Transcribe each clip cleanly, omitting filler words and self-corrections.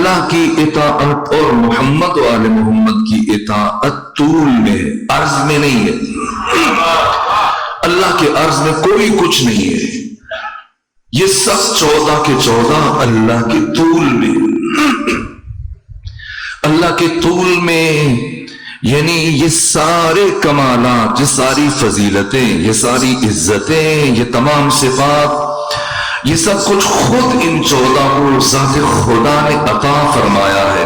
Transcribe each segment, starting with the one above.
اللہ کی اطاعت اور محمد و آل محمد کی اطاعت طول میں ہے، عرض میں نہیں ہے۔ اللہ کے عرض میں کوئی کچھ نہیں ہے، یہ سب 14 کے 14 اللہ کے طول میں، اللہ کے طول میں، یعنی یہ سارے کمالات، یہ ساری فضیلتیں، یہ ساری عزتیں، یہ تمام صفات، یہ سب کچھ خود ان 14 کو ذات خدا نے عطا فرمایا ہے۔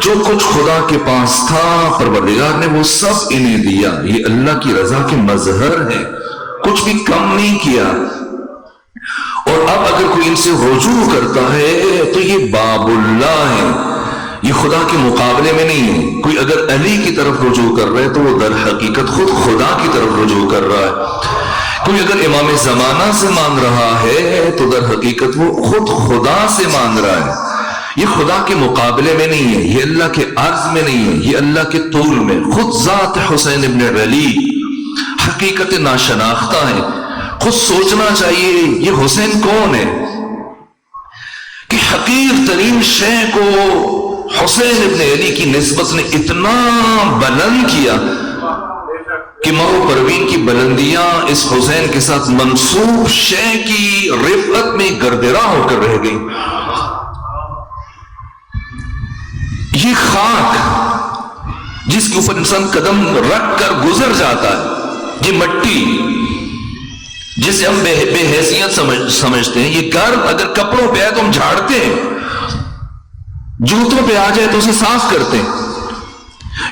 جو کچھ خدا کے پاس تھا پروردگار نے وہ سب انہیں دیا، یہ اللہ کی رضا کے مظہر ہے، کچھ بھی کم نہیں کیا۔ اور اب اگر کوئی ان سے رجوع کرتا ہے تو یہ باب اللہ ہے، یہ خدا کے مقابلے میں نہیں ہے۔ کوئی اگر علی کی طرف رجوع کر رہا ہے تو وہ در حقیقت خود خدا کی طرف رجوع کر رہا ہے۔ کوئی اگر امام زمانہ سے مان رہا ہے تو در حقیقت وہ خود خدا سے مان رہا ہے، یہ خدا کے مقابلے میں نہیں ہے، یہ اللہ کے عرض میں نہیں ہے، یہ اللہ کے طول میں۔ خود ذات حسین ابن علی حقیقت ناشناختہ ہے، خود سوچنا چاہیے یہ حسین کون ہے کہ حقیر ترین شے کو حسین ابن علی کی نسبت نے اتنا بلند کیا کہ ماہ پروین کی بلندیاں اس حسین کے ساتھ منسوب شے کی رفعت میں گردرا ہو کر رہ گئی۔ یہ خاک جس کے اوپر انسان قدم رکھ کر گزر جاتا ہے، یہ مٹی جسے ہم بے حیثیت سمجھتے ہیں، یہ گرد اگر کپڑوں پہ آئے تو ہم جھاڑتے ہیں، جوتوں پہ آ جائے تو اسے صاف کرتے ہیں،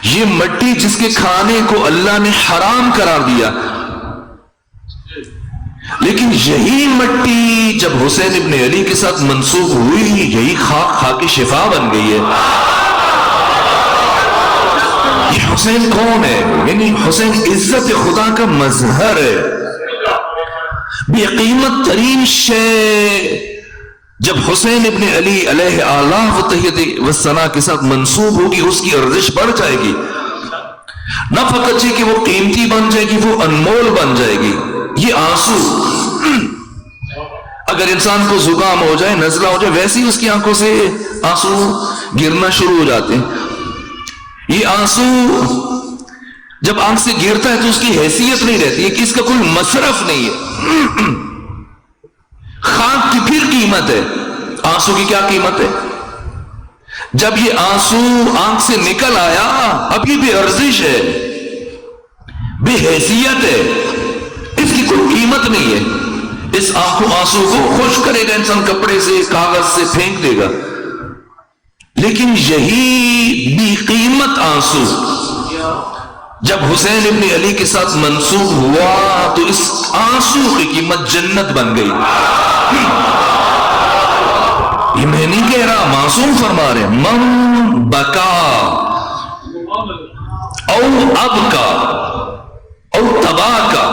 یہ مٹی جس کے کھانے کو اللہ نے حرام قرار دیا، لیکن یہی مٹی جب حسین ابن علی کے ساتھ منسوب ہوئی یہی خاک خاک شفا بن گئی ہے۔ یہ حسین کون ہے؟ یعنی حسین عزت خدا کا مظہر ہے، بے قیمت ترین شے جب حسین ابن علی علیہ آلہ و تحیید و ثنا کے ساتھ منسوب ہوگی اس کی ارزش بڑھ جائے گی، نہ فقط یہ کہ وہ قیمتی بن جائے گی، وہ انمول بن جائے گی۔ یہ آنسو اگر انسان کو زکام ہو جائے، نزلہ ہو جائے، ویسے ہی اس کی آنکھوں سے آنسو گرنا شروع ہو جاتے ہیں۔ یہ آنسو جب آنکھ سے گرتا ہے تو اس کی حیثیت نہیں رہتی ہے کہ اس کا کوئی مصرف نہیں ہے۔ خاک کی پھر قیمت ہے، آنسو کی کیا قیمت ہے؟ جب یہ آنسو آنکھ سے نکل آیا اب یہ بے ارزش ہے، بے حیثیت ہے، اس کی کوئی قیمت نہیں ہے۔ اس آنسو کو خشک کرے گا انسان، کپڑے سے کاغذ سے پھینک دے گا، لیکن یہی بے قیمت آنسو جب حسین ابن علی کے ساتھ منسوب ہوا تو اس آنسو کی قیمت جنت بن گئی۔ یہ میں نہیں کہہ رہا، معصوم فرما رہے ہیں، من بکا او ابکا او تباکا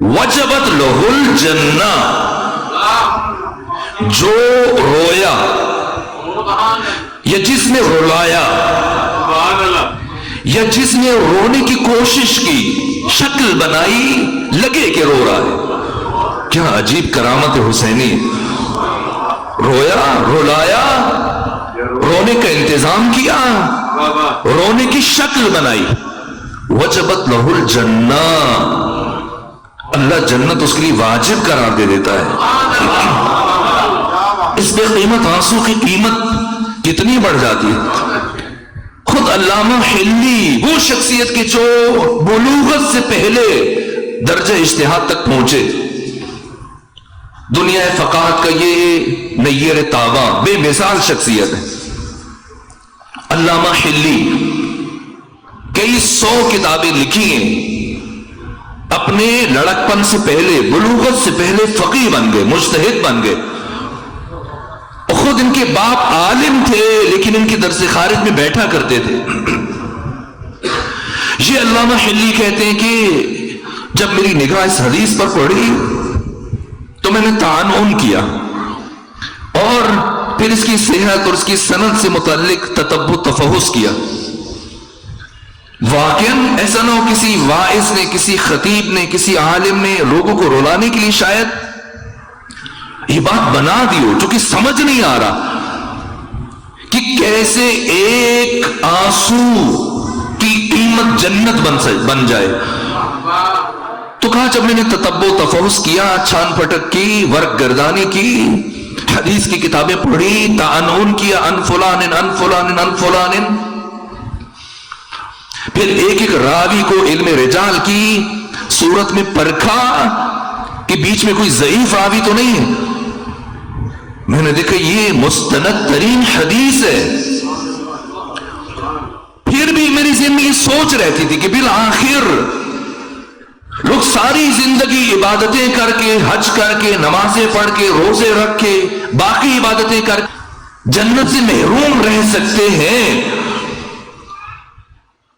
وجبت لہ الجنہ، جو رویا یا جس نے رلایا یا جس نے رونے کی کوشش کی، شکل بنائی لگے کہ رو رہا ہے۔ کیا عجیب کرامت حسینی، رویا، رلایا، رونے کا انتظام کیا، رونے کی شکل بنائی، وجبت لہ الجنہ، اللہ جنت اس کے لیے واجب قرار دے دیتا ہے۔ اس بے قیمت آنسو کی قیمت کتنی بڑھ جاتی ہے۔ خود علامہ حلی وہ شخصیت کے جو بلوغت سے پہلے درجہ اجتہاد تک پہنچے، دنیا فقاہت کا یہ نیر تاباں بے مثال شخصیت ہے۔ علامہ حلی کئی 100 کتابیں لکھی ہیں، اپنے لڑکپن سے پہلے، بلوغت سے پہلے فقیہ بن گئے، مجتہد بن گئے۔ خود ان کے باپ عالم تھے لیکن ان کے درس خارج میں بیٹھا کرتے تھے۔ یہ علامہ حلی کہتے ہیں کہ جب میری نگاہ اس حدیث پر پڑی تو میں نے تعین کیا اور پھر اس کی صحت اور اس کی سند سے متعلق تتبع تفحص کیا۔ واقعاً ایسا نہ ہو کسی واعظ نے، کسی خطیب نے، کسی عالم نے لوگوں کو رلانے کے لیے شاید یہ بات بنا دی ہو جو کہ سمجھ نہیں آ رہا، کیسے ایک آنسو کی قیمت جنت بن جائے. تو کہا جب میں نے تتبع تفحص کیا، چھان پھٹک کی، ورق گردانی کی، حدیث کی کتابیں پڑھی، تعنون کیا ان فلان ان فلان ان فلان، پھر ایک ایک راوی کو علم رجال کی صورت میں پرکھا کہ بیچ میں کوئی ضعیف راوی تو نہیں ہے. میں نے دیکھا یہ مستند ترین حدیث ہے. پھر بھی میری زندگی سوچ رہتی تھی کہ بالآخر لوگ ساری زندگی عبادتیں کر کے، حج کر کے، نمازیں پڑھ کے، روزے رکھ کے، باقی عبادتیں کر کے جنت سے محروم رہ سکتے ہیں،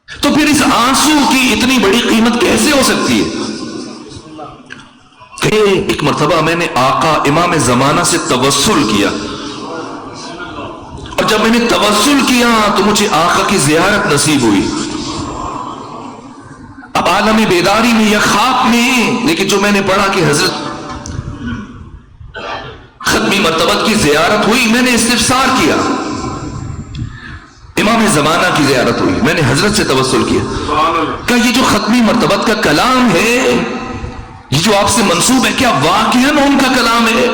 تو پھر اس آنسو کی اتنی بڑی قیمت کیسے ہو سکتی ہے؟ کہ ایک مرتبہ میں نے آقا امام زمانہ سے توسل کیا، اور جب میں نے توسل کیا تو مجھے آقا کی زیارت نصیب ہوئی. اب عالم بیداری میں یا خواب میں، لیکن جو میں نے پڑھا کہ حضرت ختمی مرتبت کی زیارت ہوئی، میں نے استفسار کیا، امام زمانہ کی زیارت ہوئی، میں نے حضرت سے توسل کیا کہ یہ جو ختمی مرتبت کا کلام ہے، یہ جو آپ سے منسوب ہے، کیا واقعاً ان کا کلام ہے؟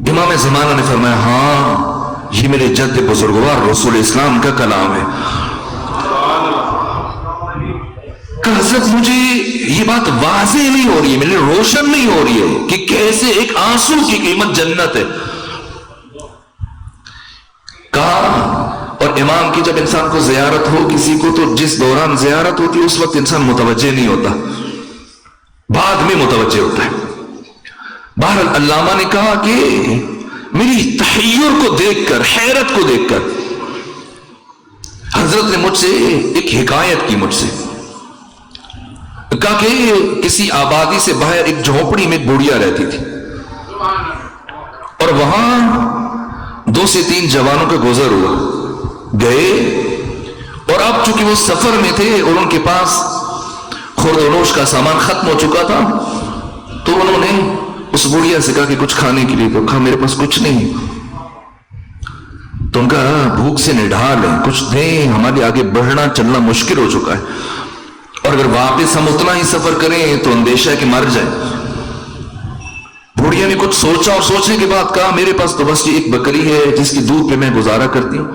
امام زمانہ نے فرمایا ہاں یہ میرے جد بزرگوار رسول اسلام کا کلام ہے. کہ حضرت مجھے یہ بات واضح نہیں ہو رہی ہے، میرے روشن نہیں ہو رہی ہے کہ کیسے ایک آنسو کی قیمت جنت ہے. کہا اور امام کی جب انسان کو زیارت ہو کسی کو، تو جس دوران زیارت ہوتی ہے اس وقت انسان متوجہ نہیں ہوتا، بعد میں متوجہ ہوتا ہے. بہرحال علامہ نے کہا کہ میری تحیر کو دیکھ کر، حیرت کو دیکھ کر حضرت نے مجھ سے ایک حکایت کی، مجھ سے کہا کہ کسی آبادی سے باہر ایک جھونپڑی میں ایک بوڑھیا رہتی تھی، اور وہاں 2 سے 3 جوانوں کا گزر ہوا، گئے، اور اب چونکہ وہ سفر میں تھے اور ان کے پاس خورد و نوش کا سامان ختم ہو چکا تھا، تو انہوں نے اس بوڑھیا سے کہا کہ کچھ کھانے کے لیے، تو کہا میرے پاس کچھ نہیں. تو ان کا بھوک سے نڈھال ہے، کچھ دیں، ہمارے آگے بڑھنا چلنا مشکل ہو چکا ہے، اور اگر واپس ہم اتنا ہی سفر کریں تو اندیشہ ہے کہ مر جائیں. بوڑھیا نے کچھ سوچا اور سوچنے کے بعد کہا میرے پاس تو بس یہ ایک بکری ہے جس کی دودھ پہ میں گزارا کرتی ہوں،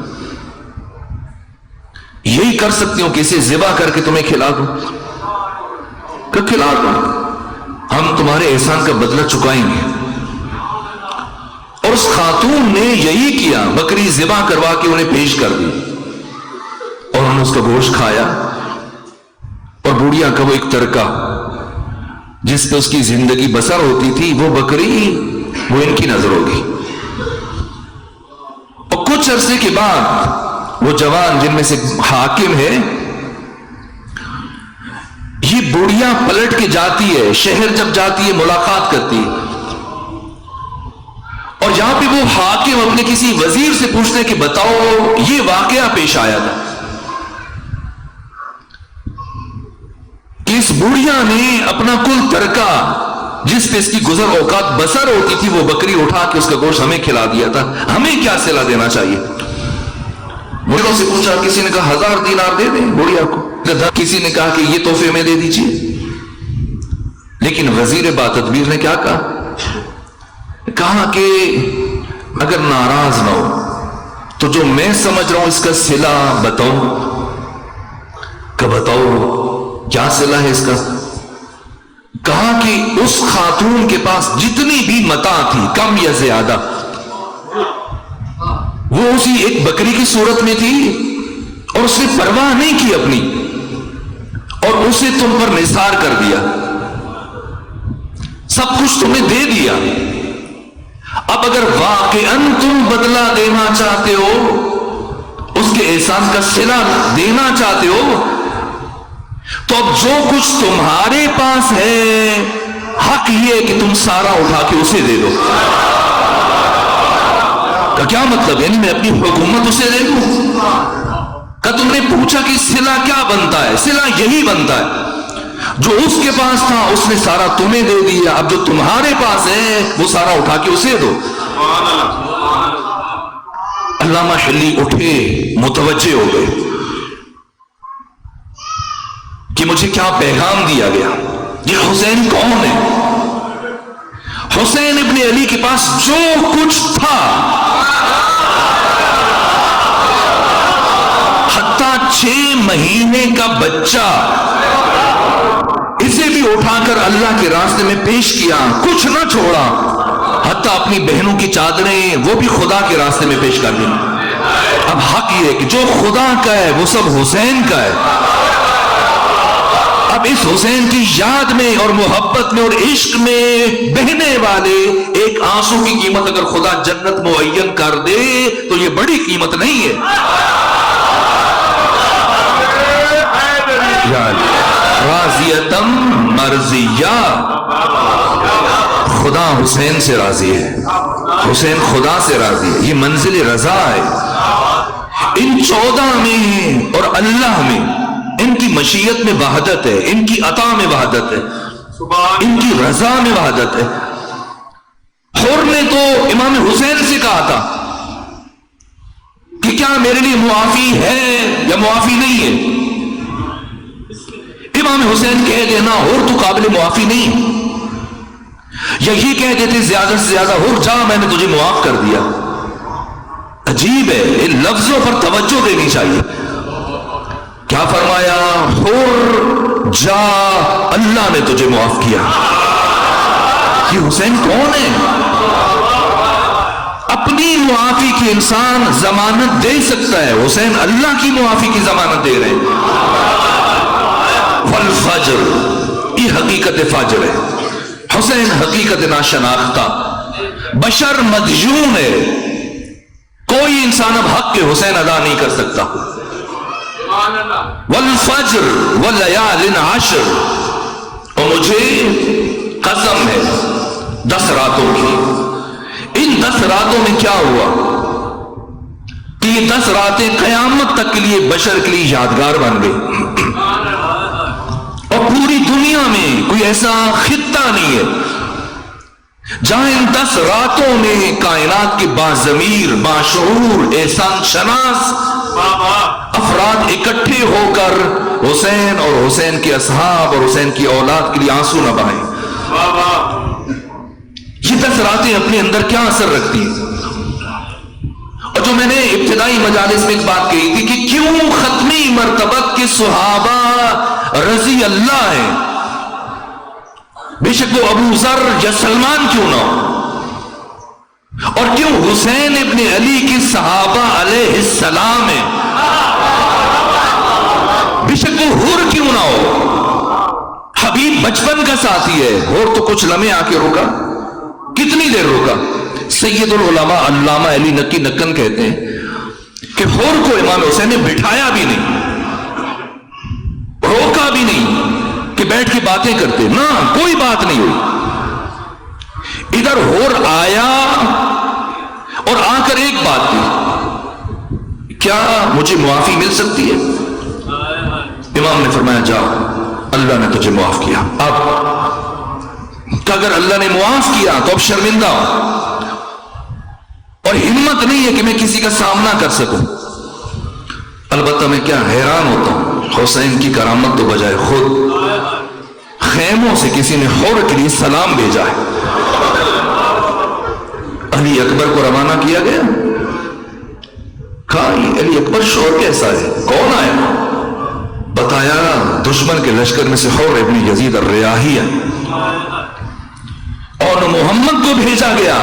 یہی کر سکتی ہوں کہ اسے ذبح کر کے تمہیں کھلا دوں. کہ کھلا دو، ہم تمہارے احسان کا بدلہ چکائیں گے. اور اس خاتون نے یہی کیا، بکری ذبح کروا کے انہیں پیش کر دی، اور انہوں نے اس کا گوشت کھایا. اور بوڑھیا کا وہ ایک ترکہ جس پہ اس کی زندگی بسر ہوتی تھی، وہ بکری وہ ان کی نظر ہوگی. اور کچھ عرصے کے بعد وہ جوان جن میں سے حاکم ہے، یہ بوڑھیا پلٹ کے جاتی ہے، شہر جب جاتی ہے ملاقات کرتی ہے، اور یہاں پہ وہ حاکم اپنے کسی وزیر سے پوچھتے کہ بتاؤ یہ واقعہ پیش آیا تھا کہ اس بوڑھیا نے اپنا کل ترکہ جس پہ اس کی گزر اوقات بسر ہوتی تھی، وہ بکری اٹھا کے اس کا گوشت ہمیں کھلا دیا تھا، ہمیں کیا صلہ دینا چاہیے؟ بوڑھوں سے پوچھا، کسی نے کہا 1000 دینار دے دیں بوڑھیا کو، کسی نے کہا کہ یہ تحفے میں دے دیجیے. لیکن وزیر باتدبیر نے کیا کہا کہ اگر ناراض نہ ہو تو جو میں سمجھ رہا ہوں اس کا صلہ بتاؤ. کہ بتاؤ کیا صلہ ہے اس کا؟ کہا کہ اس خاتون کے پاس جتنی بھی متاع تھی، کم یا زیادہ، وہ اسی ایک بکری کی صورت میں تھی، اور اس نے پرواہ نہیں کی اپنی، اور اسے تم پر نثار کر دیا، سب کچھ تمہیں دے دیا. اب اگر واقعاً تم بدلہ دینا چاہتے ہو، اس کے احسان کا صلہ دینا چاہتے ہو، تو اب جو کچھ تمہارے پاس ہے حق یہ کہ تم سارا اٹھا کے اسے دے دو. کا کیا مطلب؟ یعنی میں اپنی حکومت اسے دے دوں؟ کہ تم نے پوچھا کہ صلہ کیا بنتا ہے؟ صلہ یہی بنتا ہے جو اس کے پاس تھا اس نے سارا تمہیں دے دیا، اب جو تمہارے پاس ہے وہ سارا اٹھا کے اسے دو. علامہ حلی اٹھے، متوجہ ہو گئے کہ مجھے کیا پیغام دیا گیا، یہ حسین کون ہے؟ حسین ابن علی کے پاس جو کچھ تھا، حتیٰ 6 مہینے کا بچہ، اسے بھی اٹھا کر اللہ کے راستے میں پیش کیا، کچھ نہ چھوڑا، حتیٰ اپنی بہنوں کی چادریں وہ بھی خدا کے راستے میں پیش کر دیں۔ اب حق یہ ہے کہ جو خدا کا ہے وہ سب حسین کا ہے۔ اب اس حسین کی یاد میں اور محبت میں اور عشق میں بہنے والے ایک آنسو کی قیمت اگر خدا جنت معین کر دے تو یہ بڑی قیمت نہیں ہے۔ راضیتم مرضیہ، خدا حسین سے راضی ہے، حسین خدا سے راضی ہے، یہ منزل رضا ہے۔ ان 14 میں اور اللہ میں ان کی مشیت میں وحدت ہے، ان کی عطا میں وحدت ہے، ان کی رضا میں وحدت ہے۔ حر نے تو امام حسین سے کہا تھا کہ کیا میرے لیے معافی ہے یا معافی نہیں ہے؟ امام حسین کہہ دینا حر تو قابل معافی نہیں، یا یہ کہہ دیتے زیادہ سے زیادہ حر جا میں نے تجھے معاف کر دیا۔ عجیب ہے، ان لفظوں پر توجہ دینی چاہیے۔ کیا فرمایا؟ حر جا اللہ نے تجھے معاف کیا۔ یہ حسین کون ہے؟ اپنی معافی کی انسان ضمانت دے سکتا ہے، حسین اللہ کی معافی کی ضمانت دے رہے ہیں۔ والفجر، یہ حقیقت فجر ہے۔ حسین حقیقت ناشناختہ، بشر مدیون ہے، کوئی انسان اب حق کے حسین ادا نہیں کر سکتا۔ والفجر واللیال عشر، اور مجھے قسم ہے 10 راتوں کی، ان 10 راتوں میں کیا ہوا کہ یہ 10 راتیں قیامت تک کے لیے بشر کے لیے یادگار بن گئی، اور پوری دنیا میں کوئی ایسا خطہ نہیں ہے جہاں ان 10 راتوں میں کائنات کے باضمیر، باشعور، احسان شناس افراد اکٹھے ہو کر حسین اور حسین کے اصحاب اور حسین کی اولاد کے لیے آنسو نہ بہائیں۔ یہ 10 راتیں اپنے اندر کیا اثر رکھتی ہیں؟ اور جو میں نے ابتدائی مجالس میں ایک بات کہی تھی کہ کیوں ختمی مرتبت کے صحابہ رضی اللہ ہیں، بے شک وہ ابو ذر یا سلمان کیوں نہ ہو، اور کیوں حسین ابن علی کے صحابہ علیہ السلام ہیں، بے شک وہ حر کیوں نہ ہو۔ حبیب بچپن کا ساتھی ہے، حر تو کچھ لمحے آ کے روکا، کتنی دیر روکا؟ سید العلماء علامہ علی نقی نکن کہتے ہیں کہ حر کو امام حسین نے بٹھایا بھی نہیں، روکا بھی نہیں کہ بیٹھ کے باتیں کرتے، نہ کوئی بات نہیں ہوئی۔ ادھر حر آیا اور آ کر ایک بات کی، کیا مجھے معافی مل سکتی ہے؟ امام نے فرمایا جا، اللہ نے تجھے معاف کیا۔ اب کہ اگر اللہ نے معاف کیا تو اب شرمندہ ہوں، اور ہمت نہیں ہے کہ میں کسی کا سامنا کر سکوں۔ البتہ میں کیا حیران ہوتا ہوں، حسین کی کرامت تو بجائے خود خیموں سے کسی نے حر کے لیے سلام بھیجا ہے۔ علی اکبر کو روانہ کیا گیا، کہا یہ علی اکبر شور کیسا ہے، کون آیا؟ بتایا دشمن کے لشکر میں سے حر ابن یزید الریاحی ہے، اور محمد کو بھیجا گیا،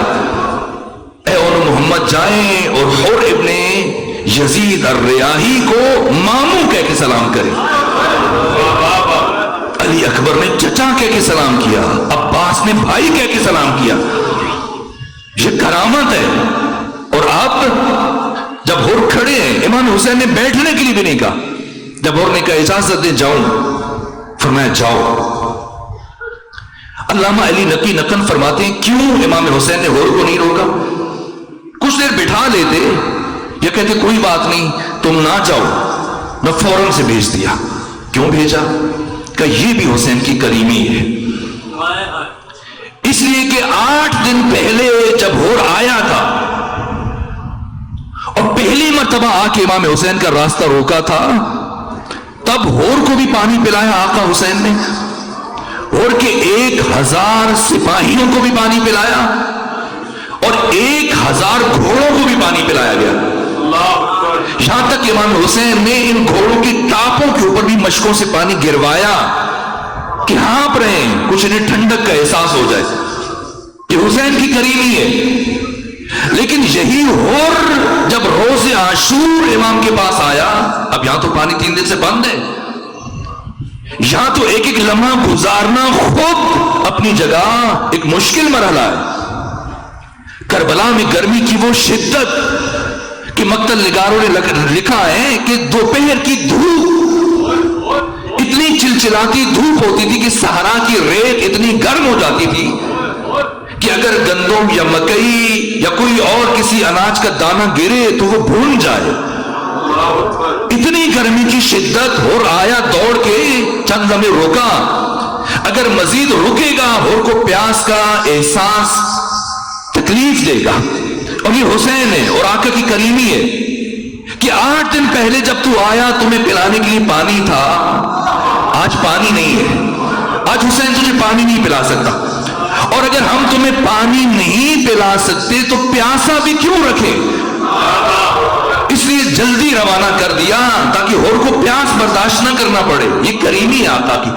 اے اور محمد جائیں اور حر ابن یزید الریاحی کو ماموں کہہ کے سلام کریں۔ علی اکبر نے چچا کہہ کے سلام کیا، عباس نے بھائی کہہ کے سلام کیا، یہ کرامت ہے۔ اور آپ جب حر کھڑے ہیں، امام حسین نے بیٹھنے کے لیے بھی نہیں کہا، جب حر نے کہا اجازت دے جاؤں، فرمایا جاؤ۔ علامہ علی نقی نکن فرماتے ہیں کیوں امام حسین نے حر کو نہیں روکا؟ کچھ دیر بٹھا لیتے یا کہتے کوئی بات نہیں تم نہ جاؤ، نہ فوراً سے بھیج دیا۔ کیوں بھیجا؟ کہ یہ بھی حسین کی کریمی ہے، اس لیے کہ 8 دن پہلے جب حر آیا تھا اور مرتبہ آ کے امام حسین کا راستہ روکا تھا، تب ہور کو بھی پانی پلایا آقا حسین نے، ہور کے 1000 سپاہیوں کو بھی پانی پلایا اور 1000 گھوڑوں کو بھی پانی پلایا گیا، یہاں تک امام حسین نے ان گھوڑوں کی ٹاپوں کے اوپر بھی مشکوں سے پانی گروایا کہ ہانپ رہے ہیں، کچھ انہیں ٹھنڈک کا احساس ہو جائے۔ یہ حسین کی کریمی ہے۔ لیکن یہی ہور جب روز عاشور امام کے پاس آیا، اب یہاں تو پانی 3 دن سے بند ہے، یہاں تو ایک ایک لمحہ گزارنا خود اپنی جگہ ایک مشکل مرحلہ ہے۔ کربلا میں گرمی کی وہ شدت کہ مقتل نگاروں نے لکھا ہے کہ دوپہر کی دھوپ اتنی چلچلاتی دھوپ ہوتی تھی کہ صحرا کی ریت اتنی گرم ہو جاتی تھی کہ اگر گندم یا مکئی یا کوئی اور کسی اناج کا دانہ گرے تو وہ بھون جائے، اتنی گرمی کی شدت۔ ہور آیا دوڑ کے چند لمحے روکا، اگر مزید رکے گا ہور کو پیاس کا احساس تکلیف دے گا، اور یہ حسین ہے اور آقا کی کریمی ہے کہ 8 دن پہلے جب تو آیا تمہیں پلانے کے لیے پانی تھا، آج پانی نہیں ہے، آج حسین تجھے پانی نہیں پلا سکتا، اور اگر ہم تمہیں پانی نہیں پلا سکتے تو پیاسا بھی کیوں رکھے، اس لیے جلدی روانہ کر دیا تاکہ ہور کو پیاس برداشت نہ کرنا پڑے۔ یہ کریمی ہے آقا کی۔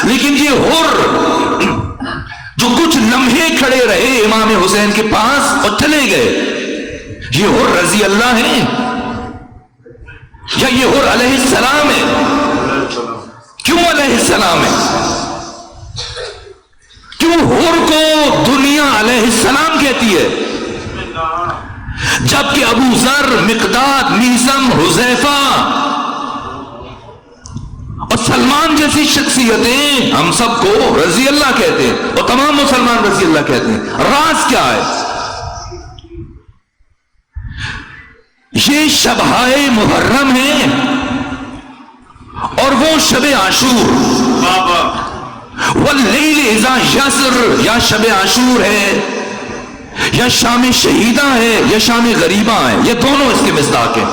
لیکن یہ ہور جو کچھ لمحے کھڑے رہے امام حسین کے پاس اور چلے گئے، یہ ہور رضی اللہ ہے یا یہ ہور علیہ السلام ہے؟ کیوں علیہ السلام ہے؟ کیوں ہور کو دنیا علیہ السلام کہتی ہے جبکہ ابو ذر، مقداد، میثم، حذیفہ اور سلمان جیسی شخصیتیں ہم سب کو رضی اللہ کہتے ہیں اور تمام مسلمان رضی اللہ کہتے ہیں؟ راز کیا ہے؟ یہ شبہائے محرم ہے اور وہ شب عاشور، واللیل اذا یسر، یا شب عاشور ہے یا شام شہیدہ ہے یا شام غریبہ ہے، یہ دونوں اس کے مصداق ہیں۔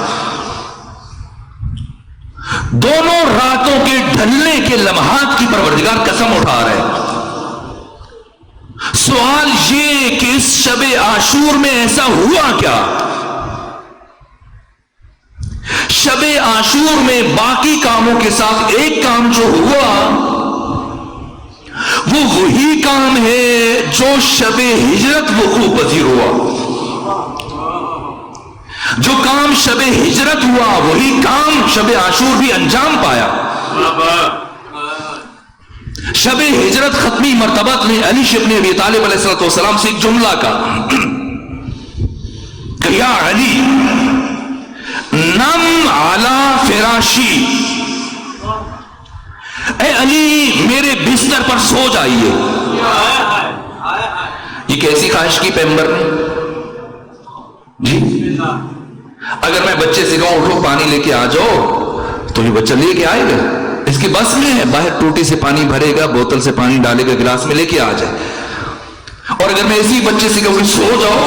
دونوں راتوں کے ڈھلنے کے لمحات کی پروردگار قسم اٹھا رہے ہیں۔ سوال یہ کہ اس شب عاشور میں ایسا ہوا کیا؟ شب عاشور میں باقی کاموں کے ساتھ ایک کام جو ہوا وہ وہی کام ہے جو شب ہجرت وقوع پذیر ہوا۔ جو کام شب ہجرت ہوا وہی کام شب عاشور بھی انجام پایا۔ شب ہجرت ختمی مرتبت نے علی ابن ابی طالب علیہ السلام سے ایک جملہ کہا کہ یا علی نم علی فراشی، اے علی میرے بستر پر سو جائیے۔ یہ کیسی خواہش کی پیغمبر نے جی؟ اگر میں بچے سے کہوں اٹھو پانی لے کے آ جاؤ تو یہ بچہ لے کے آئے گا؟ اس کے بس میں ہے؟ باہر ٹوٹی سے پانی بھرے گا، بوتل سے پانی ڈالے گا، گلاس میں لے کے آ جائے۔ اور اگر میں اسی بچے سے کہوں سو جاؤ،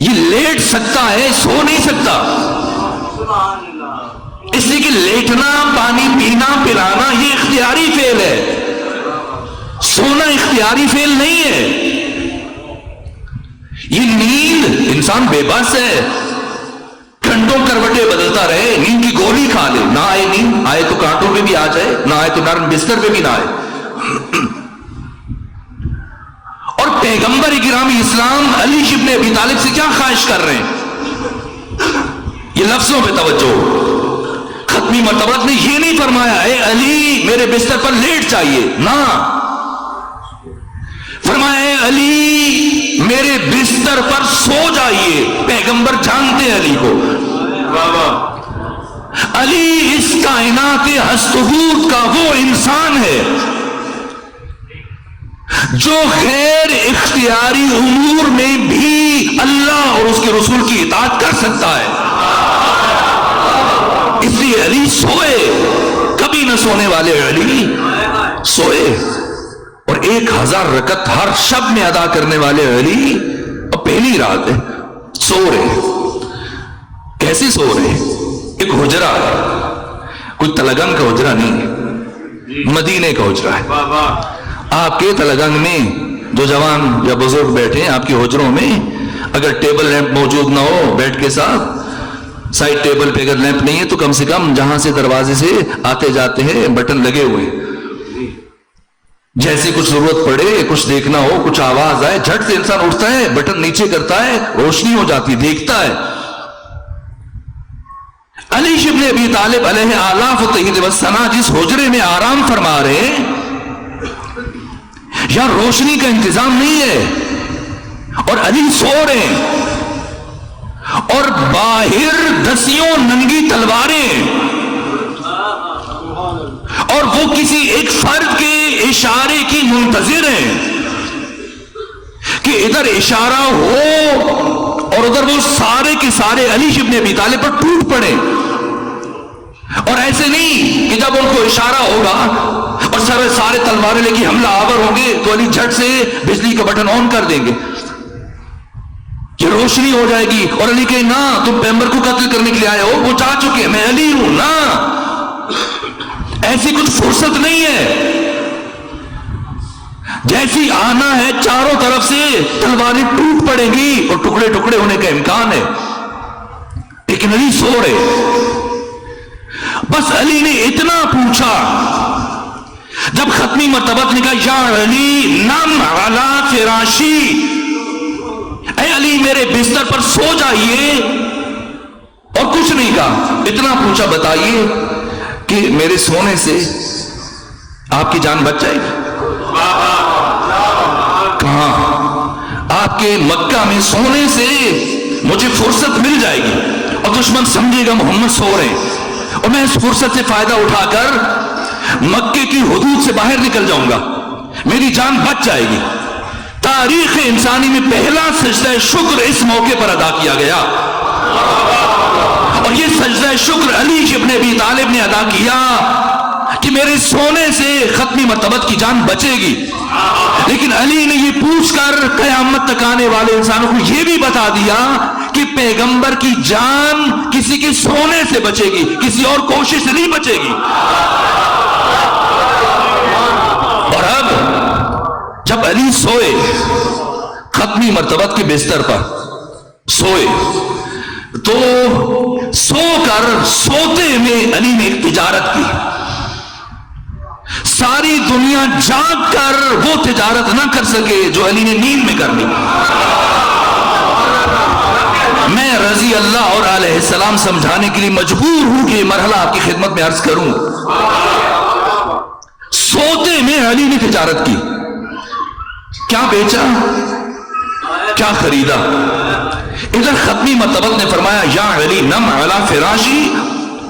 یہ لیٹ سکتا ہے، سو نہیں سکتا، اس لیے کہ لیٹنا، پانی پینا، پلانا یہ اختیاری فعل ہے، سونا اختیاری فعل نہیں ہے۔ یہ نیند، انسان بے بس ہے، گھنٹوں کروٹیں بدلتا رہے، نیند کی گولی کھا لے، نہ آئے نیند، آئے تو کانٹوں پہ بھی آ جائے، نہ آئے تو نرم بستر پہ بھی نہ آئے۔ اور پیغمبر گرامی اسلام علی ابن ابی طالب سے کیا خواہش کر رہے ہیں؟ یہ لفظوں پہ توجہ۔ ختمی مرتبہ نے یہ نہیں فرمایا اے علی میرے بستر پر لیٹ چاہیے، نہ فرمایا اے علی میرے بستر پر سو جائیے۔ پیغمبر جانتے علی کو، علی اس کائنات ہستہود کا وہ انسان ہے جو غیر اختیاری امور میں بھی اللہ اور اس کے رسول کی اطاعت کر سکتا ہے۔ اس لیے علی سوئے، کبھی نہ سونے والے علی سوئے، اور 1000 رکعت ہر شب میں ادا کرنے والے علی، اور پہلی رات ہے سو رہے. کیسے سو رہے؟ ایک حجرہ ہے، کوئی تلگنگ کا حجرہ نہیں ہے، مدینے کا حجرہ ہے. آپ کے تلگنگ میں جو جوان یا بزرگ بیٹھے ہیں آپ کے حجروں میں، اگر ٹیبل لیمپ موجود نہ ہو بیڈ کے ساتھ، سائڈ ٹیبل پہ اگر لیمپ نہیں ہے تو کم سے کم جہاں سے دروازے سے آتے جاتے ہیں بٹن لگے ہوئے، جیسی کچھ ضرورت پڑے، کچھ دیکھنا ہو، کچھ آواز آئے، جھٹ سے انسان اٹھتا ہے، بٹن نیچے کرتا ہے، روشنی ہو جاتی، دیکھتا ہے. علی ابن ابی طالب علیہ آلاف التحیید والثنا جس حجرے میں آرام فرما رہے ہیں، یا روشنی کا انتظام نہیں ہے اور علی سو رہے ہیں، اور باہر دسیوں ننگی تلواریں، اور وہ کسی ایک فرد کے اشارے کی منتظر ہیں کہ ادھر اشارہ ہو اور ادھر وہ سارے کے سارے علی ابن ابی طالب پر ٹوٹ پڑے. اور ایسے نہیں کہ جب ان کو اشارہ ہوگا اور سارے تلواریں لے کے حملہ آور ہوں گے تو علی جھٹ سے بجلی کا بٹن آن کر دیں گے کہ روشنی ہو جائے گی، اور علی کہے نا تم پیغمبر کو قتل کرنے کے لیے آئے ہو، وہ جا چکے ہیں، میں علی ہوں نا. ایسی کچھ فرصت نہیں ہے. جیسی آنا ہے چاروں طرف سے تلواریں ٹوٹ پڑیں گی اور ٹکڑے ٹکڑے ہونے کا امکان ہے، لیکن علی سو رہے. بس علی نے اتنا پوچھا، جب ختمی مرتبت نے کہا یا علی نم علی فراشی، اے علی میرے بستر پر سو جائیے، اور کچھ نہیں کہا، اتنا پوچھا بتائیے کہ میرے سونے سے آپ کی جان بچ جائے گی؟ کہاں؟ آپ کے مکہ میں سونے سے مجھے فرصت مل جائے گی اور دشمن سمجھے گا محمد سو رہے ہیں، اور میں اس فرصت سے فائدہ اٹھا کر مکے کی حدود سے باہر نکل جاؤں گا، میری جان بچ جائے گی. تاریخ انسانی میں پہلا سجدہ شکر اس موقع پر ادا کیا گیا، اور یہ سجدہ شکر علی ابن ابی طالب نے ادا کیا کہ میرے سونے سے ختمی مرتبت کی جان بچے گی. لیکن علی نے یہ پوچھ کر قیامت تک آنے والے انسانوں کو یہ بھی بتا دیا کہ پیغمبر کی جان کسی کے سونے سے بچے گی، کسی اور کوشش سے نہیں بچے گی. اور اب جب علی سوئے، ختمی مرتبت کے بستر پر سوئے، تو سو کر سوتے میں علی نے ایک تجارت کی. ساری دنیا جاگ کر وہ تجارت نہ کر سکے جو علی نے نیند میں کر لی. میں رضی اللہ اور علیہ السلام سمجھانے کے لیے مجبور ہوں کہ یہ مرحلہ آپ کی خدمت میں عرض کروں. سوتے میں علی نے تجارت کی. کیا بیچا، کیا خریدا؟ ادھر ختمی مرتبت نے فرمایا یا علی نم علی فراشی،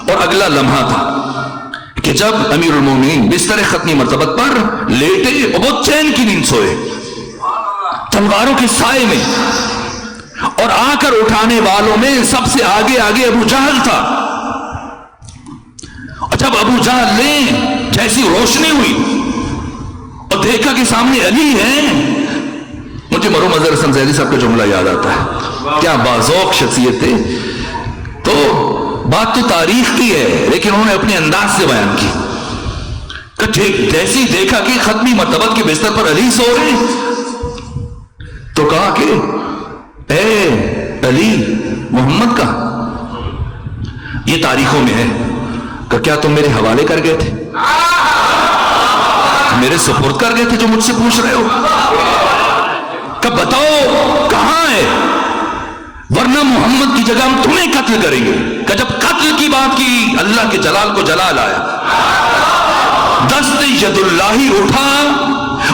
اور اگلا لمحہ تھا کہ جب امیر المومنین بستر ختمی مرتبت پر لیٹے اور بہت چین کی نیند سوئے تلواروں کے سائے میں، اور آ کر اٹھانے والوں میں سب سے آگے آگے ابو جہل تھا. اور جب ابو جہل نے جیسی روشنی ہوئی اور دیکھا کہ سامنے علی ہے، مجھے مرحوم اظہر حسن زیدی صاحب کا جملہ یاد آتا ہے، کیا باذوق شخصیت تھے. تو بات تو تاریخ کی ہے لیکن انہوں نے اپنے انداز سے بیان کی کہ جیسی دیکھا کہ ختمی مرتبت کے بستر پر علی سو رہے تو کہا کہ اے علی محمد کا، یہ تاریخوں میں ہے کہ کیا تم میرے حوالے کر گئے تھے، میرے سپرد کر گئے تھے جو مجھ سے پوچھ رہے ہو؟ کہ بتاؤ کہاں ہے، ورنہ محمد کی جگہ ہم تمہیں قتل کریں گے. کہ جب قتل کی بات کی اللہ کے جلال کو جلال آیا، دست ید اللہ اٹھا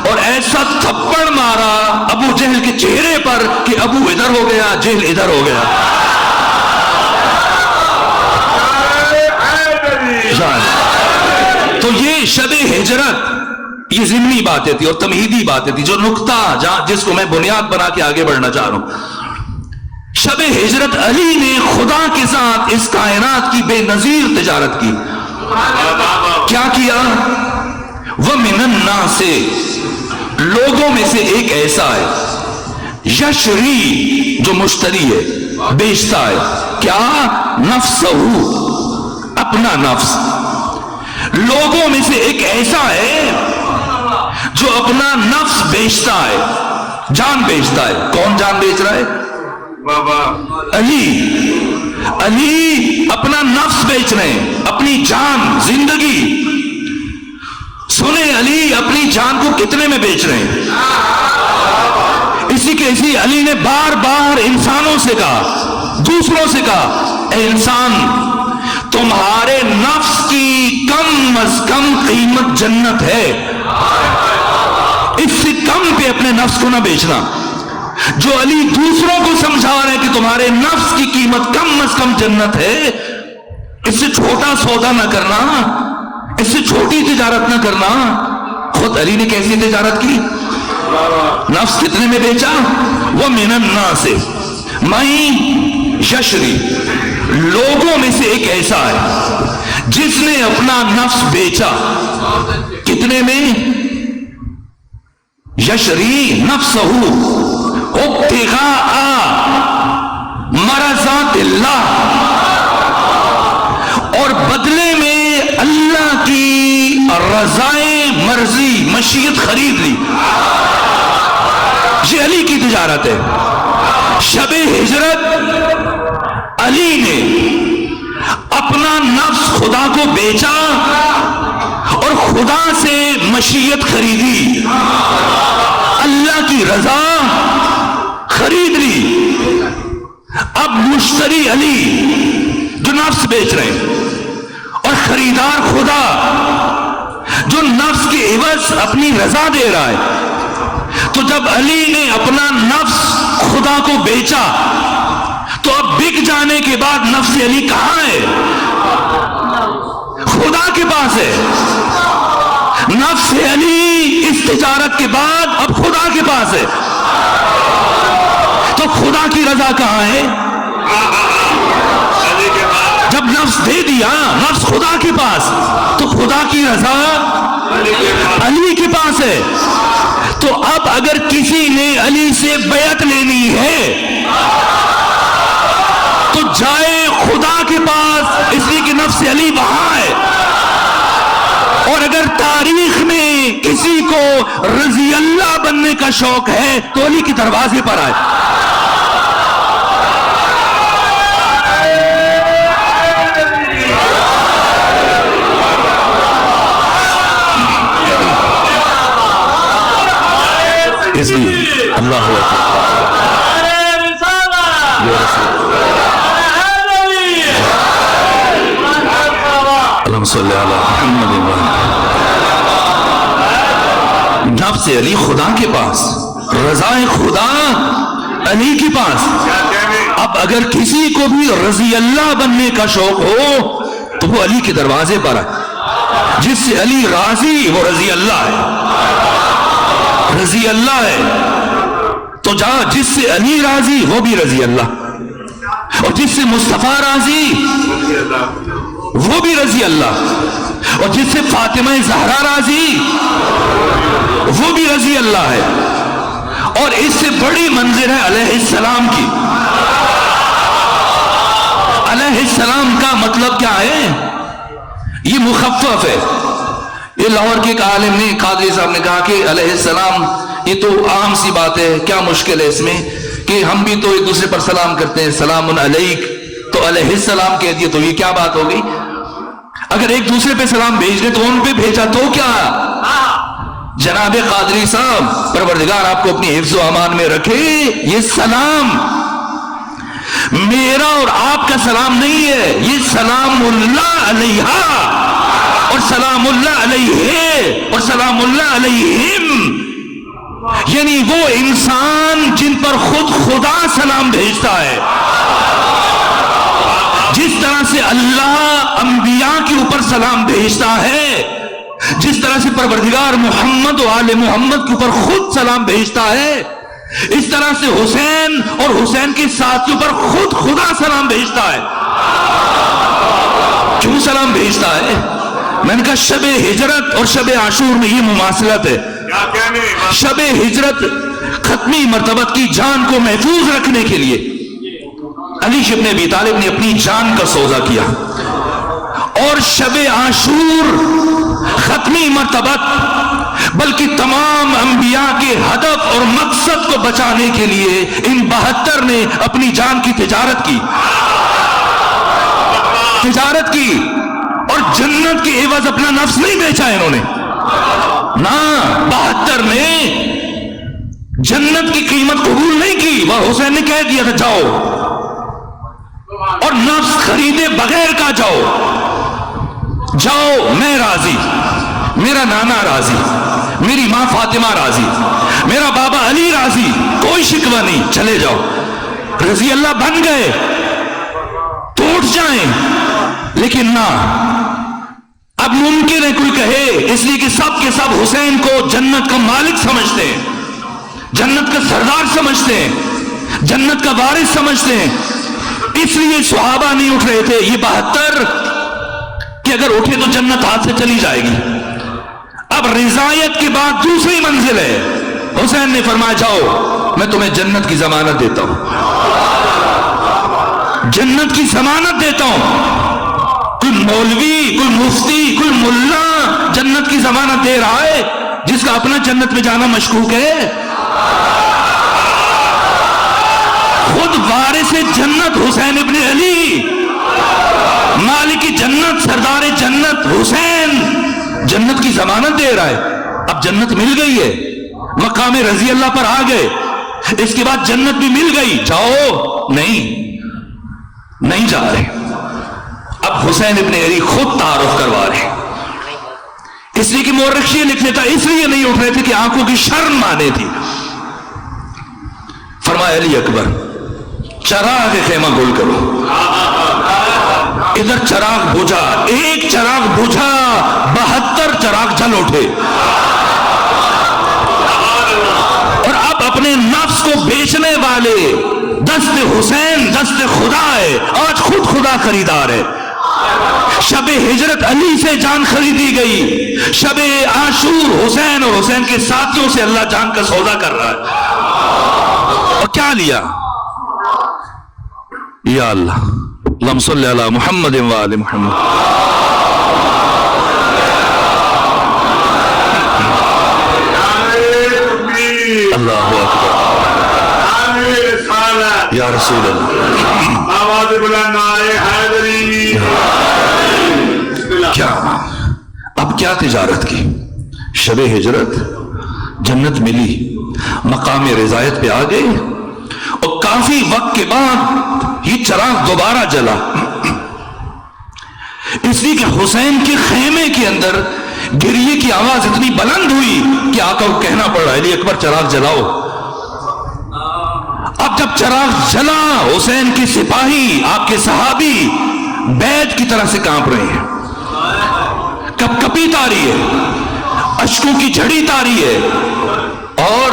اور ایسا تھپڑ مارا ابو جہل کے چہرے پر کہ ابو ادھر ہو گیا، جہل ادھر ہو گیا. تو یہ شب ہجرت یہ ضمنی باتیں تھی اور تمہیدی باتیں تھی، جو نقطہ جس کو میں بنیاد بنا کے آگے بڑھنا چاہ رہا ہوں. شب ہجرت علی نے خدا کے ساتھ اس کائنات کی بے نظیر تجارت کی. کیا کیا؟ وَمِنَ النَّاسِ، لوگوں میں سے ایک ایسا ہے، یشری جو مشتری ہے، بیچتا ہے. کیا؟ نفسہ، اپنا نفس. لوگوں میں سے ایک ایسا ہے جو اپنا نفس بیچتا ہے، جان بیچتا ہے. کون جان بیچ رہا ہے؟ علی اپنا نفس بیچ رہے ہیں، اپنی جان، زندگی. سنیں علی اپنی جان کو کتنے میں بیچ رہے ہیں؟ اسی علی نے بار بار انسانوں سے کہا، دوسروں سے کہا، اے انسان، تمہارے نفس کی کم از کم قیمت جنت ہے، اس سے کم پہ اپنے نفس کو نہ بیچنا. جو علی دوسروں کو سمجھا رہے ہیں کہ تمہارے نفس کی قیمت کم از کم جنت ہے، اس سے چھوٹا سودا نہ کرنا، اس سے چھوٹی تجارت نہ کرنا. خود علی نے کیسی تجارت کی؟ نفس کتنے میں بیچا؟ وہ من الناس من یشری، لوگوں میں سے ایک ایسا ہے جس نے اپنا نفس بیچا. کتنے میں؟ یشری نفسہ ابتغاء مرضات اللہ، اور بدلے میں اللہ کی رضائے، مرضی، مشیت خرید لی. یہ علی کی تجارت ہے. شب ہجرت علی نے اپنا نفس خدا کو بیچا اور خدا سے مشیت خریدی، اللہ کی رضا خرید لی. اب مشتری علی جو نفس بیچ رہے ہیں، اور خریدار خدا جو نفس کے عوض اپنی رضا دے رہا ہے. تو جب علی نے اپنا نفس خدا کو بیچا تو اب بک جانے کے بعد نفس علی کہاں ہے؟ خدا کے پاس ہے. نفس علی اس تجارت کے بعد اب خدا کے پاس ہے. تو خدا کی رضا کہاں ہے؟ جب نفس دے دیا، نفس خدا کے پاس، تو خدا کی رضا علی کے پاس ہے. تو اب اگر کسی نے علی سے بیعت لینی ہے تو جائے خدا کے پاس، اس لیے کہ نفس علی وہاں ہے. اور اگر تاریخ میں کسی کو رضی اللہ بننے کا شوق ہے تو علی کے دروازے پر آئے. اس لیے اللہ اللہم صلی علی محمد. نفس علی خدا کے پاس، رضائے خدا علی کے پاس. اب اگر کسی کو بھی رضی اللہ بننے کا شوق ہو تو وہ علی کے دروازے پر ہے. جس سے علی راضی وہ رضی اللہ ہے، رضی اللہ ہے. تو جہاں جس سے علی راضی وہ بھی رضی اللہ، اور جس سے مصطفیٰ راضی وہ بھی رضی اللہ، اور جس سے فاطمہ زہرا راضی وہ بھی رضی اللہ ہے. اور اس سے بڑی منزل ہے علیہ السلام کی. علیہ السلام کا مطلب کیا ہے؟ یہ مخفف ہے. یہ لاہور کے ایک عالم نے، قادری صاحب نے کہا کہ علیہ السلام یہ تو عام سی بات ہے، کیا مشکل ہے اس میں کہ ہم بھی تو ایک دوسرے پر سلام کرتے ہیں، سلام علیک، تو علیہ السلام کہہ دیا تو یہ کیا بات ہو گئی؟ اگر ایک دوسرے پہ سلام بھیج دے تو ان پہ بھیجا تو کیا؟ جناب قادری صاحب پروردگار آپ کو اپنی حفظ و امان میں رکھے، یہ سلام میرا اور آپ کا سلام نہیں ہے، یہ سلام اللہ علیہ اور سلام اللہ علیہ اور سلام اللہ علیہم. یعنی وہ انسان جن پر خود خدا سلام بھیجتا ہے. جس طرح سے اللہ انبیاء کے اوپر سلام بھیجتا ہے، جس طرح سے پروردگار محمد و آل محمد کے اوپر خود سلام بھیجتا ہے، اس طرح سے حسین اور حسین کے ساتھیوں پر خود خدا سلام بھیجتا ہے. کیوں سلام بھیجتا ہے؟ میں نے کہا شب ہجرت اور شب عاشور میں یہ مماثلت ہے. شب ہجرت ختمی مرتبت کی جان کو محفوظ رکھنے کے لیے علی ابن ابی طالب نے اپنی جان کا سودا کیا اور شب عاشور ختمی مرتبت بلکہ تمام انبیاء کے ہدف اور مقصد کو بچانے کے لیے ان 72 نے اپنی جان کی تجارت کی اور جنت کے عوض اپنا نفس نہیں بیچا انہوں نے، نہ 72 نے جنت کی قیمت قبول نہیں کی۔ وہ حسین نے کہہ دیا تھا جاؤ، اور نفس خریدے بغیر کا جاؤ میں راضی، میرا نانا راضی، میری ماں فاطمہ راضی، میرا بابا علی راضی، کوئی شکوہ نہیں، چلے جاؤ۔ رضی اللہ بن گئے تو اٹھ جائیں، لیکن نہ، اب ممکن ہے کوئی کہے، اس لیے کہ سب کے سب حسین کو جنت کا مالک سمجھتے ہیں، جنت کا سردار سمجھتے ہیں، جنت کا وارث سمجھتے ہیں، اس لیے صحابہ نہیں اٹھ رہے تھے۔ یہ 72 کہ اگر اٹھے تو جنت ہاتھ سے چلی جائے گی۔ اب رضایت کے بعد دوسری منزل ہے، حسین نے فرمایا جاؤ میں تمہیں جنت کی ضمانت دیتا ہوں، جنت کی ضمانت دیتا ہوں۔ کوئی مولوی، کوئی مفتی، کوئی ملا جنت کی ضمانت دے رہا ہے جس کا اپنا جنت میں جانا مشکوک ہے؟ خود وارث جنت حسین ابن علی، مالک جنت، سردار جنت حسین جنت کی ضمانت دے رہا ہے۔ اب جنت مل گئی ہے، مقام رضی اللہ پر آ گئے، اس کے بعد جنت بھی مل گئی، جاؤ، نہیں جا رہے۔ اب حسین ابن علی خود تعارف کروا رہے، اس لیے کہ مورخ یہ لکھ لیتا، اس لیے نہیں اٹھ رہے تھے کہ آنکھوں کی شرم مانے تھی۔ فرمایا علی اکبر چراغ خیمہ گول کرو، ادھر چراغ بجھا، ایک چراغ بجھا، 72 چراغ جل اٹھے، اور اب اپنے نفس کو بیچنے والے دست حسین، دست خدا ہے، آج خود خدا خریدار ہے۔ شب ہجرت علی سے جان خریدی گئی، شب عاشور حسین اور حسین کے ساتھیوں سے اللہ جان کا سودا کر رہا ہے۔ اور کیا لیا؟ یا اللہ، اللہم صلی علی محمد و آل محمد۔ اللہ اکبر، یا رسول اللہ، آواز بلند آئے حیدری۔ کیا اب کیا تجارت کی؟ شب ہجرت، جنت ملی، مقام رضایت پہ آ گئے، اور کافی وقت کے بعد یہ چراغ دوبارہ جلا، اس لیے کہ حسین کے خیمے کے اندر گریے کی آواز اتنی بلند ہوئی کہ آقا کو کہنا پڑا علی اکبر چراغ جلاؤ۔ اب جب چراغ جلا، حسین کے سپاہی، آپ کے صحابی بیت کی طرح سے کانپ رہے ہیں، کپ کپی تاری ہے، اشکوں کی جھڑی تاری ہے، اور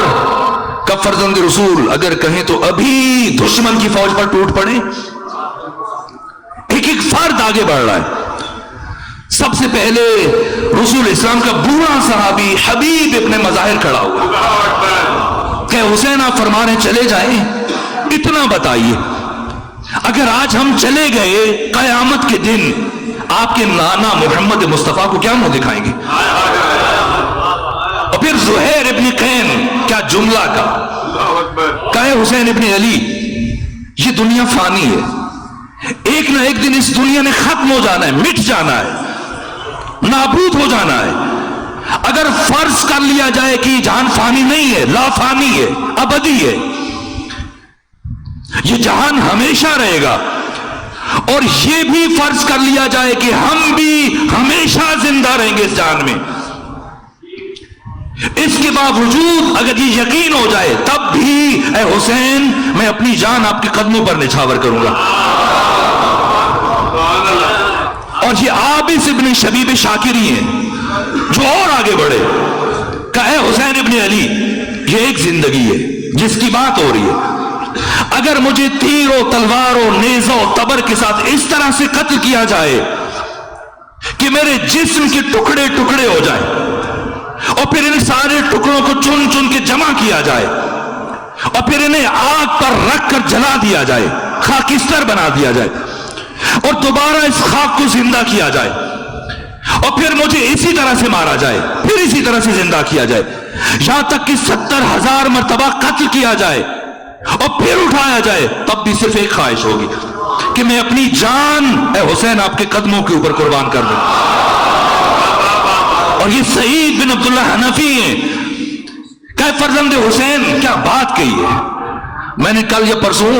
کب فرزند رسول اگر کہیں تو ابھی دشمن کی فوج پر ٹوٹ پڑے، ایک ایک فرد آگے بڑھ رہا ہے۔ سب سے پہلے رسول اسلام کا بوڑھا صحابی حبیب ابن مظاہر کھڑا ہوا کہ حسین آپ فرما رہے چلے جائیں، اتنا بتائیے، اگر آج ہم چلے گئے قیامت کے دن آپ کے نانا محمد مصطفیٰ کو کیا منہ دکھائیں گے؟ اور پھر زہیر ابن قین کیا جملہ کا کہے حسین ابن علی یہ دنیا فانی ہے، ایک نہ ایک دن اس دنیا نے ختم ہو جانا ہے، مٹ جانا ہے، نابود ہو جانا ہے۔ اگر فرض کر لیا جائے کہ جہان فانی نہیں ہے، لا فانی ہے، ابدی ہے، یہ جہان ہمیشہ رہے گا، اور یہ بھی فرض کر لیا جائے کہ ہم بھی ہمیشہ زندہ رہیں گے اس جہان میں، اس کے باوجود اگر یہ یقین ہو جائے تب بھی اے حسین میں اپنی جان آپ کے قدموں پر نچھاور کروں گا۔ اور یہ عابس ابن شبیب شاکری ہیں جو اور آگے بڑھے، کہ اے حسین ابن علی یہ ایک زندگی ہے جس کی بات ہو رہی ہے، اگر مجھے تیروں تلواروں نیزوں تبر کے ساتھ اس طرح سے قتل کیا جائے کہ میرے جسم کے ٹکڑے ٹکڑے ہو جائیں، اور پھر ان سارے ٹکڑوں کو چن چن کے جمع کیا جائے، اور پھر انہیں آگ پر رکھ کر جلا دیا جائے، خاکستر بنا دیا جائے اور دوبارہ اس خاک کو زندہ کیا جائے اور پھر مجھے اسی طرح سے مارا جائے، پھر اسی طرح سے زندہ کیا جائے، یہاں تک کہ 70,000 مرتبہ قتل کیا جائے اور پھر اٹھایا جائے، تب بھی صرف ایک خواہش ہوگی کہ میں اپنی جان اے حسین آپ کے قدموں کے اوپر قربان کر دوں۔ اور یہ سعید بن عبداللہ حنفی ہیں کہ فرزند حسین، کیا بات کہی ہے۔ میں نے کل یا پرسوں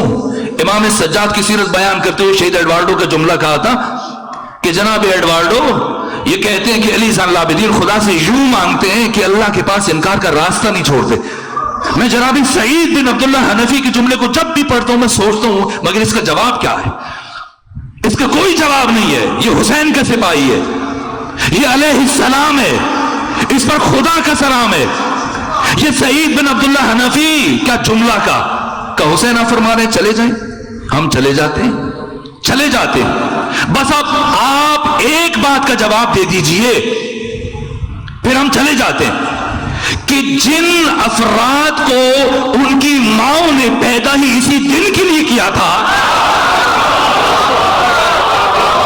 امام سجاد کی سیرت بیان کرتے ہوئے شہید ایڈوارڈو کا جملہ کہا تھا کہ جناب ایڈوارڈو یہ کہتے ہیں کہ علی زین العابدین خدا سے یوں مانگتے ہیں کہ اللہ کے پاس انکار کا راستہ نہیں چھوڑتے۔ میں جناب سعید بن عبداللہ حنفی کے جملے کو جب بھی پڑھتا ہوں میں سوچتا ہوں مگر اس کا جواب کیا ہے؟ اس کا کوئی جواب نہیں ہے۔ یہ حسین کا سپاہی ہے، یہ علیہ السلام ہے، اس پر خدا کا سلام ہے۔ یہ سعید بن عبداللہ حنفی کیا جملہ کا کہ حسین آپ فرما رہے ہیں چلے جائیں، ہم چلے جاتے ہیں، چلے جاتے ہیں، بس اب آپ ایک بات کا جواب دے دیجئے پھر ہم چلے جاتے ہیں کہ جن افراد کو ان کی ماں نے پیدا ہی اسی دن کے لیے کیا تھا،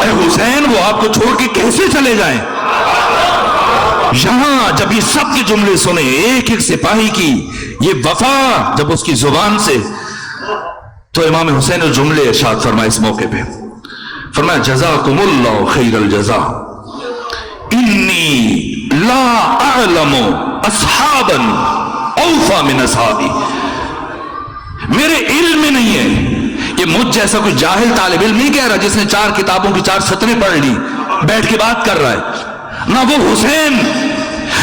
اے حسین وہ آپ کو چھوڑ کے کیسے چلے جائیں؟ یہاں جب یہ سب کے جملے سنے ایک ایک سپاہی کی یہ وفا جب اس کی زبان سے، تو امام حسین الجملے ارشاد فرمائے اس موقع پہ، فرمایا جزاکم اللہ خیر الجزا انی لا اعلم اصحابا اوفا من اصحابی۔ میرے علم میں نہیں ہے، یہ مجھ جیسا کوئی جاہل طالب علم نہیں کہہ رہا جس نے 4 کتابوں کی 4 سطریں پڑھ لی بیٹھ کے بات کر رہا ہے، نہ وہ حسین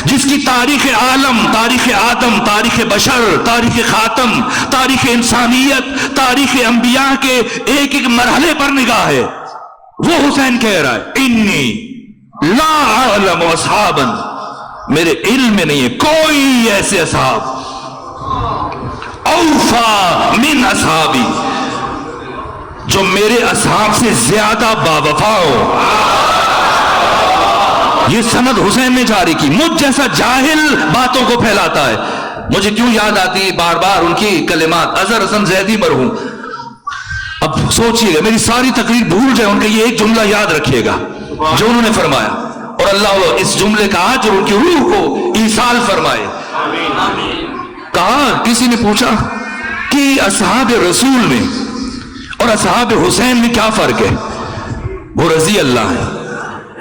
جس کی تاریخ عالم، تاریخ آدم، تاریخ بشر، تاریخ خاتم، تاریخ انسانیت، تاریخ انبیاء کے ایک ایک مرحلے پر نگاہ ہے، وہ حسین کہہ رہا ہے انی لا اعلم اصحابا، میرے علم میں نہیں ہے کوئی ایسے اصحاب اوفا من اصحابی جو میرے اصحاب سے زیادہ باوفا ہو۔ یہ سند حسین نے جاری کی، مجھ جیسا جاہل باتوں کو پھیلاتا ہے۔ مجھے کیوں یاد آتی بار بار ان کی کلمات، اظہر حسن زیدی مرحوم، اب سوچئے گا میری ساری تقریر بھول جائے ان کا یہ ایک جملہ یاد رکھیے گا جو انہوں نے فرمایا، اور اللہ اس جملے کا آج ان کی روح کو ایصال فرمائے۔ کہا کسی نے پوچھا کہ اصحاب رسول میں اور اصحاب حسین میں کیا فرق ہے؟ وہ رضی اللہ ہے،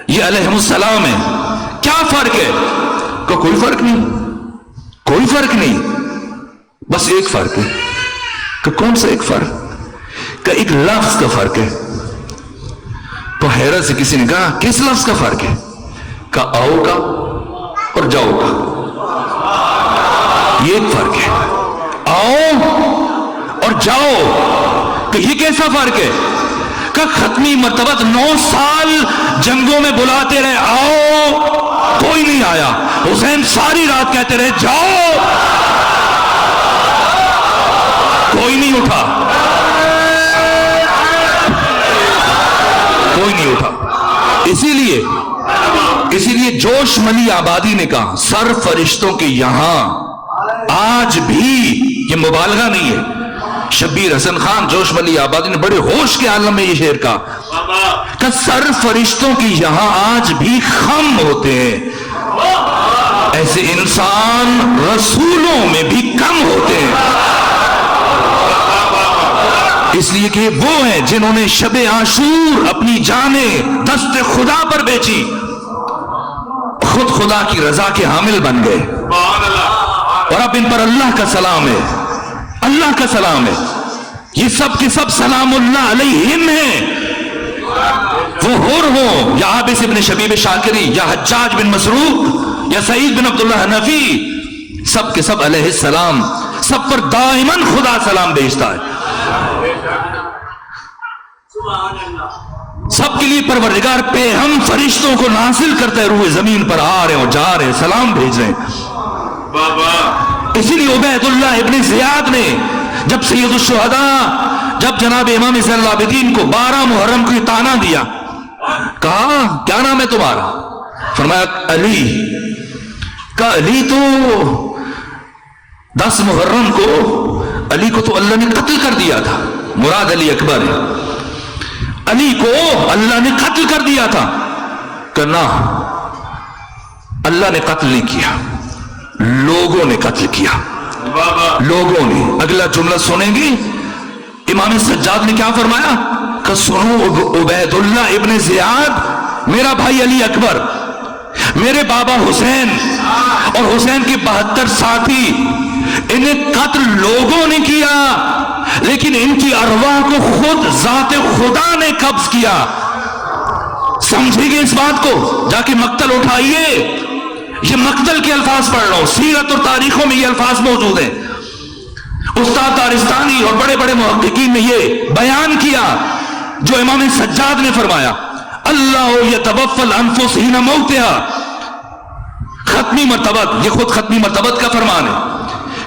یہ علیہ السلام ہے، کیا فرق ہے؟ کہ کوئی فرق نہیں، کوئی فرق نہیں، بس ایک فرق ہے۔ کہ کون سا ایک فرق؟ کہ ایک لفظ کا فرق ہے۔ تو حیرت سے کسی نے کہا کس لفظ کا فرق ہے؟ کہ آؤ کا اور جاؤ کا، یہ ایک فرق ہے، آؤ اور جاؤ۔ کہ یہ کیسا فرق ہے؟ کہ ختمی مرتبہ 9 سال جنگوں میں بلاتے رہے آؤ، کوئی نہیں آیا، حسین ساری رات کہتے رہے جاؤ، کوئی نہیں اٹھا، کوئی نہیں اٹھا۔ اسی لیے جوش ملی آبادی نے کہا سر فرشتوں کے یہاں آج بھی، یہ مبالغہ نہیں ہے، شبیر حسن خان جوش ملی آبادی نے بڑے ہوش کے عالم میں یہ شعر کہا کہ سر فرشتوں کی یہاں آج بھی خم ہوتے ہیں، ایسے انسان رسولوں میں بھی کم ہوتے ہیں۔ اس لیے کہ وہ ہیں جنہوں نے شب عاشور اپنی جانیں دست خدا پر بیچی، خود خدا کی رضا کے حامل بن گئے، اور اب ان پر اللہ کا سلام ہے، اللہ کا سلام ہے۔ یہ سب کے سب سلام اللہ علیہم ہیں، وہ حر ہوں یا عابس ابن شبیب شاکری یا حجاج بن مسروق یا سعید بن عبداللہ حنفی، سب کے سب علیہ السلام، سب پر دائماً خدا سلام بھیجتا ہے۔ سب کے لیے پروردگار پہ ہم فرشتوں کو نازل کرتا ہے، روح زمین پر آ رہے ہیں اور جا رہے ہیں، سلام بھیج رہے ہیں۔ اسی لیے عبید اللہ ابن زیاد نے جب سید الشہداء، جب جناب امام زین العابدین کو 12 محرم کو تانا دیا، کہا کیا نام ہے تمہارا؟ فرمایا علی۔ کہا علی تو 10 محرم کو، علی کو تو اللہ نے قتل کر دیا تھا، مراد علی اکبر ہے. علی کو اللہ نے قتل کر دیا تھا کہ نہ، اللہ نے قتل نہیں کیا، لوگوں نے قتل کیا. لوگوں نے. اگلا جملہ سنیں گی امام سجاد نے کیا فرمایا کہ سنو عبید اللہ ابن زیاد، میرا بھائی علی اکبر، میرے بابا حسین اور حسین کے 72 ساتھی، انہیں قتل لوگوں نے کیا لیکن ان کی ارواح کو خود ذات خدا نے قبض کیا. سمجھے گے اس بات کو؟ جا کے مقتل اٹھائیے. یہ مقتل کے الفاظ پڑھ رہا ہوں، سیرت اور تاریخوں میں یہ الفاظ موجود ہیں. استاد تارستانی اور بڑے بڑے محققین نے یہ بیان کیا جو امام سجاد نے فرمایا، اللہ یتوفی الانفس حین موتها. ختمی مرتبت، یہ خود ختمی مرتبت کا فرمان ہے.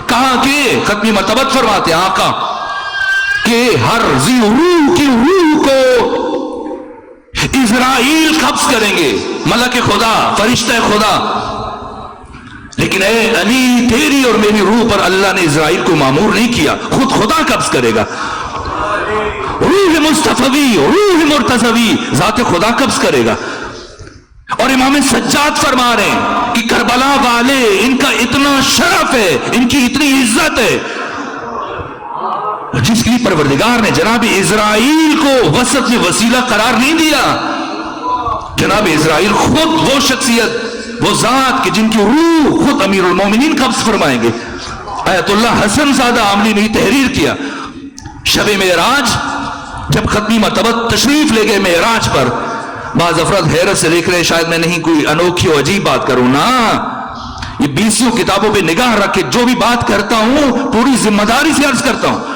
کہا کہ ختمی مرتبت فرماتے ہیں آقا کہ ہر ذی روح کی روح کو اسرائیل قبض کریں گے، ملک خدا، فرشتہ خدا. لیکن اے علی، تیری اور میری روح پر اللہ نے اسرائیل کو مامور نہیں کیا، خود خدا قبض کرے گا. روح مصطفی، روح مرتضوی، ذات خدا قبض کرے گا. اور امام سجاد فرما رہے ہیں کہ کربلا والے، ان کا اتنا شرف ہے، ان کی اتنی عزت ہے، جس کی پروردگار نے جناب اسرائیل کو وسط میں وسیلہ قرار نہیں دیا. جناب اسرائیل خود وہ شخصیت، وہ ذات کہ جن کی روح خود امیر المومنین قبض فرمائیں گے. آیت اللہ حسن زادہ عاملی نے تحریر کیا. شب معراج جب ختمی مرتبہ تشریف لے گئے معراج پر، بعض افراد حیرت سے دیکھ رہے ہیں شاید میں نہیں کوئی انوکھی و عجیب بات کروں. نا، یہ 20 کتابوں پہ نگاہ رکھ کے جو بھی بات کرتا ہوں پوری ذمہ داری سے عرض کرتا ہوں.